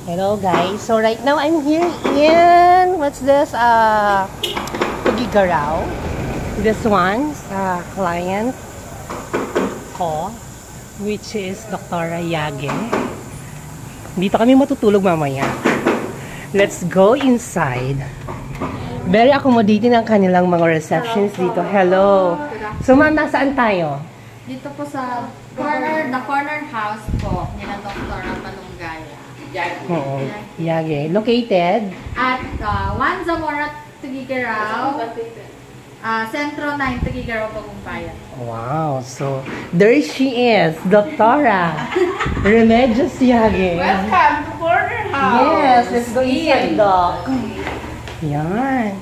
Hello guys, so right now I'm here in, what's this, Tugigaraw. This one, sa client ko, which is Dr. Yage. Dito kami matutulog mamaya. Let's go inside. Very accommodating ang kanilang mga receptions dito. Hello. So ma'am, nasaan tayo? Dito po sa the corner house po nila Dr. Malunggaya. Oo, Yage. Located? At 1 Zamora, Tugigaraw. Centro 9, Tugigaraw, Pagumpayan. Wow, so there she is, Doctora Remedios Yage. Welcome to corner house. Yes, let's go inside, Doc. Yan.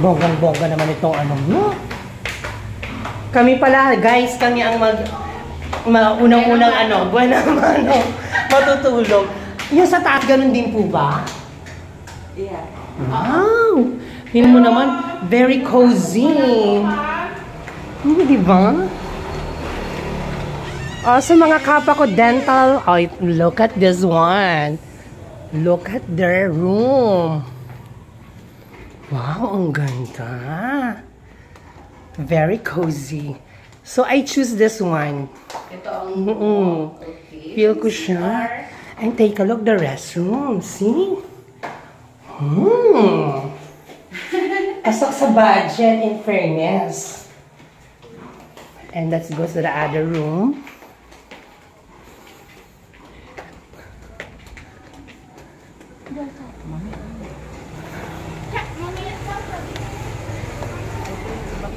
Bonggang-bongga naman itong ano mo. Kami pala, guys, kami ang unang-unang buwan naman, matutulog. Yung sa taas, ganun din po ba? Yeah. Wow! Tingnan mo naman, very cozy. Di ba? Also, mga kapa ko, dental. Oh, look at this one. Look at their room. Wow, ang ganda. Very cozy. So, I choose this one. Ito ang okay. Feel ko siya. And take a look the restroom. See? Pasok sa budget, in fairness. And let's go to the other room.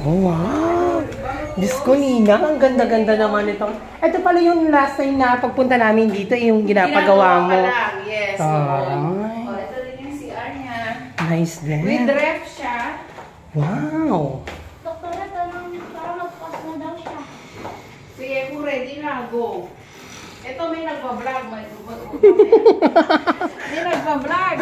Oh, wow! Diyos ko, Nina, ang ganda-ganda naman itong... Ito pala yung last time na pagpunta namin dito, yung ginapagawa mo. Yes. Ay. Oh, ito din yung CR niya. Nice din. With ref siya. Wow! Doktora, parang nagpas na daw siya. Sige, kung ready na, go. Ito may nagpa-vlog. May nagpa-vlog.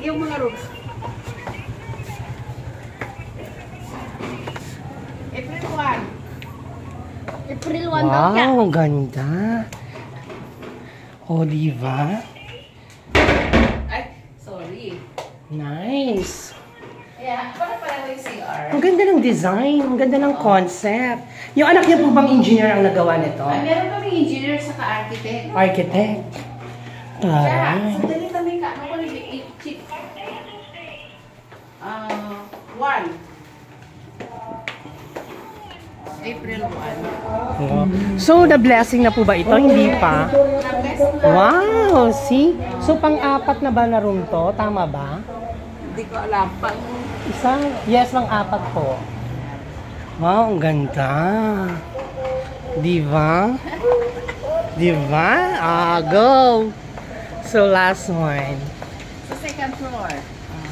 Yung mga rooms. April 1. April 1 daw siya. Wow, ganda. O, diba? Ay, sorry. Nice. Yeah, para yung CR. Ang ganda ng design, ang ganda ng concept. Yung anak niya po bang engineer ang nagawa nito? Ay, meron kami engineer sa ka-architect. Architect. Kaya, Taray. sandali kami ka. Ano ko chip? 1. April 1. So, na-blessing na po ba ito? Hindi pa? Na-bless na. Wow, see? So, pang-apat na ba na room to? Tama ba? Hindi ko alam. Isa? Yes, pang-apat po. Wow, ang ganda. Diba? Diba? Go! So, last one. Sa second floor.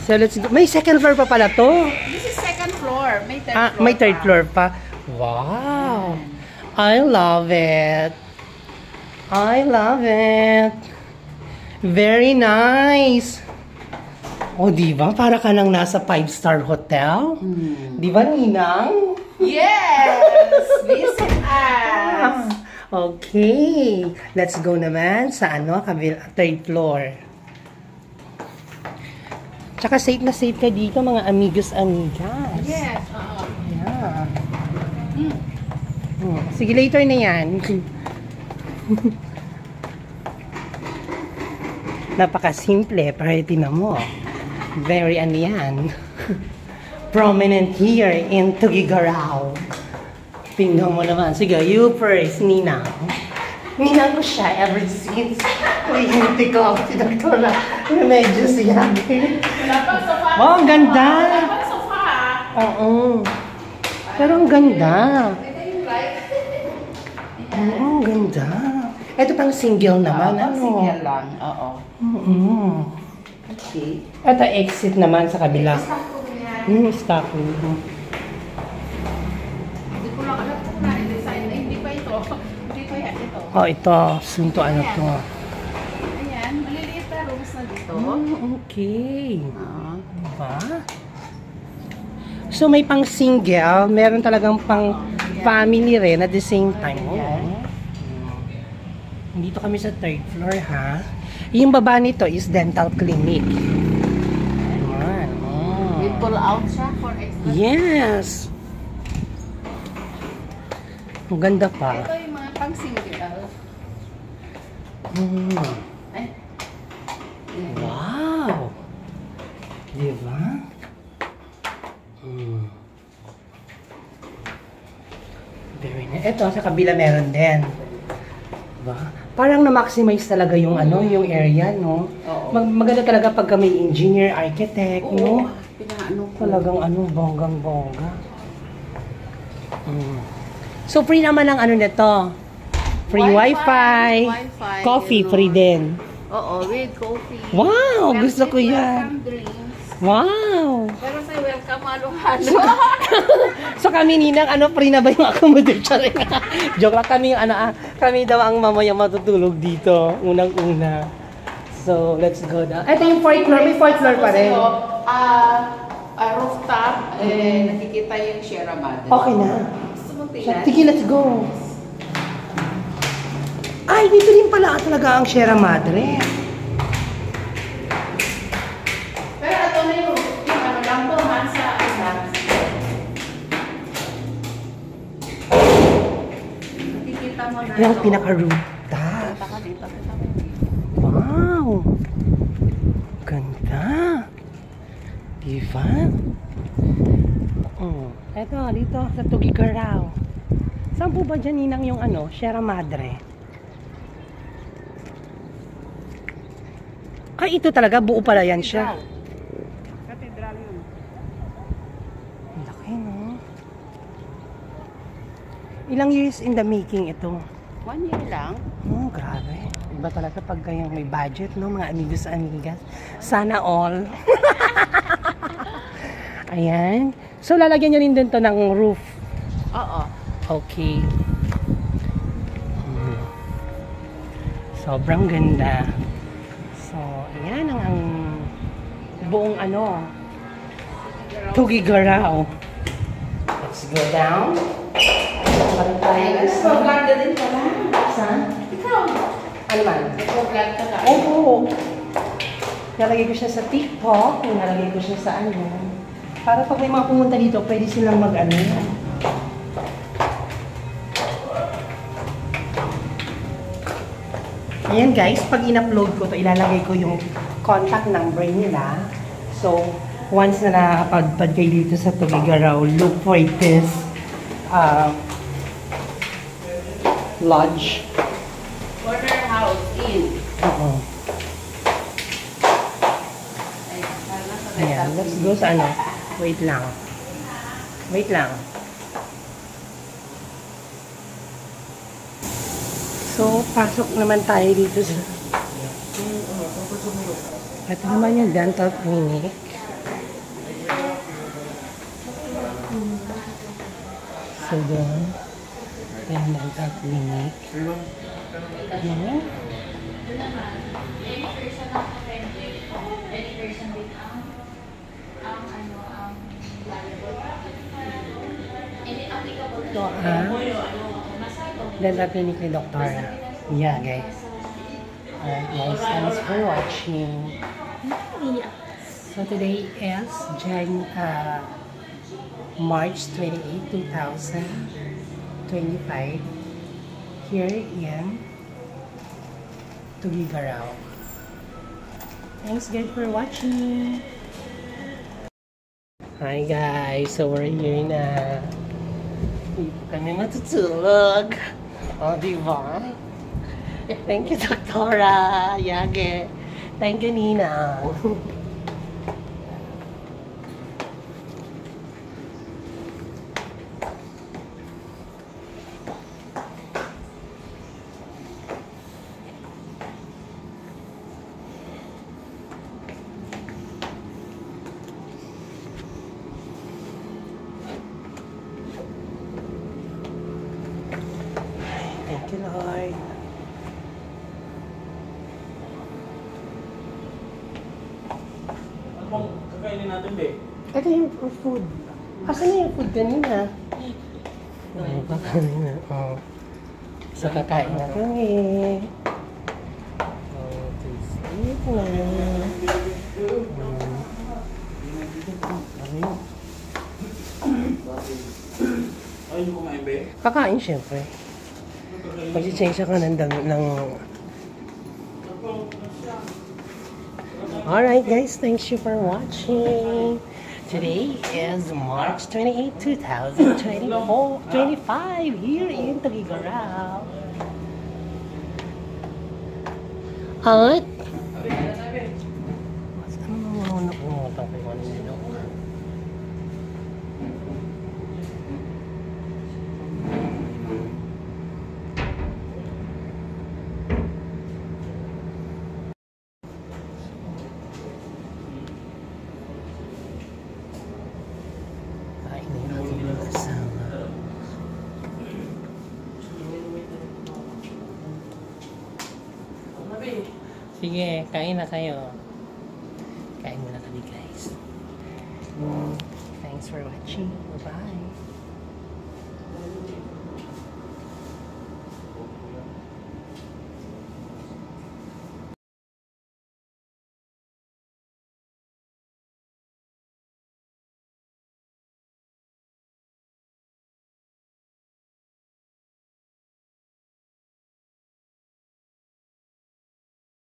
So, let's go. May second floor pa pala to. This is second floor. May third floor May third pa. floor pa. Wow! I love it. I love it. Very nice. Oh, diba? Para ka nang nasa 5-star hotel. Diba, Ninang? Yes! Visit us! Okay. Let's go naman sa third floor. Tsaka safe na safe ka dito, mga amigos, amigas. Yes, oo. Yeah. Sige, later na yan. Napaka-simple, pero tinan mo. Very yan. Prominent here in Tugigaraw. Tingnan mo naman. Sige, you first, Nina. Nina ko siya ever since hindi ko si Dr. Remedios Yage. Wala pang sofa. Wow, ang ganda. Wala pang sofa. Oo. Pero ang ganda. Ito yung light. Oo, ang ganda. Ito pang single naman, Single lang. Oo. Okay. Ito exit naman sa kabila. Stock ko yan. Stock room. Hindi ko lang alam kung na-design. Ay, hindi pa ito. Hindi pa yan. Ito. Oh, ito. Sunto ano to. Ayan. Maliliit na rooms na dito. Okay. Diba? So, may pang single. Meron talagang pang family rin at the same time. Dito kami sa 3rd floor, ha? Yung baba nito is dental clinic. Ayan. Oh. We pull out siya for extra. Yes! Ang ganda pa. Ito yung mga pang-single. Ay. Wow! Diba? Very nice. Ito, sa kabila meron din. Diba? Parang na-maximize talaga yung ano, yung area, no? Oo. Maganda talaga pag may engineer, architect, no? Pinaano ko. Talagang ano, bonggang-bongga. So, free naman ang ano nito. Free wifi. Wi-Fi, Coffee, yun. free din. Oo, with coffee. Wow! Gusto ko yan. Welcome drinks. Wow! Pero sa welcome, halo-halo. So kami ninang, ano, free na ba yung accommodation? Joke lang, kami, kami daw ang mamaya matutulog dito. Unang-una. So, let's go down. Ito yung 4th floor. May 4th floor pa rin. Rooftop, nakikita yung Sierra Madre. Okay na. Gusto mo tingnan? Sige, let's go. Ay, dito din pala talaga ang Sierra Madre. Pero ito na yung ano lang to, sa advance. Nakikita mo na. Yung pinaka-rooftop. Punta ka dito. Wow! Ganda! Diba? Eto, dito sa Tugigaraw. Saan po ba dyan, Ninang, yung ano, Sierra Madre? Ay, ito talaga, buo pala yan siya. Cathedral yun. Ang laki, no? Ilang years in the making ito? 1 year lang. Oh, grabe. Iba talaga pag kayong may budget, no? Mga amigos, amigas. Sana all. Ayan. So, lalagyan nyo rin din to ng roof. Oo. Okay. Sobrang ganda. So, ayan ang buong ano, Tugigaraw. Let's go down. Let's go vlog na din pala. Saan? Ikaw. Ano man? Nag-vlog ka lang. Oo. Nalagay ko siya sa TikTok. Nalagay ko siya sa ano. Para pag may mga pumunta dito, pwede silang mag-ano. Ayan guys, pag in-upload ko to, ilalagay ko yung contact number nila. So, once na nakakapagpad kayo dito sa Tugigaraw, look for this lodge. Corner house in. Oo. Ayan, let's go sa ano. Wait lang. Wait lang. So, pasok naman tayo dito sa... Ito naman yung dental clinic. So, doon. Yung dental clinic. Ayan. Ito dental clinic ni Dr. Yeah, guys. Alright, guys. Thanks for watching. So, today is March 28, 2025. Here in Tugigaraw. Thanks, guys, for watching. Hi, guys. So, we're here na. Dito kami matutulog. O, diba? Thank you, Doktora Yage. Thank you, Nina. Thank you, Lord. Ano bang kakainin natin, be? Ito yung food. Asan na yung food kanina? Ay, kanina. Oh. So, kakain na kami. Kakain syempre. Mag-change ka ng... Alright guys, thanks you for watching. Today is March 28, 2024, 25 here in Tuguegarao. At ano nakumutan kayo nito? Sige, kain na kayo. Kain muna kami guys. Thanks for watching. Bye-bye.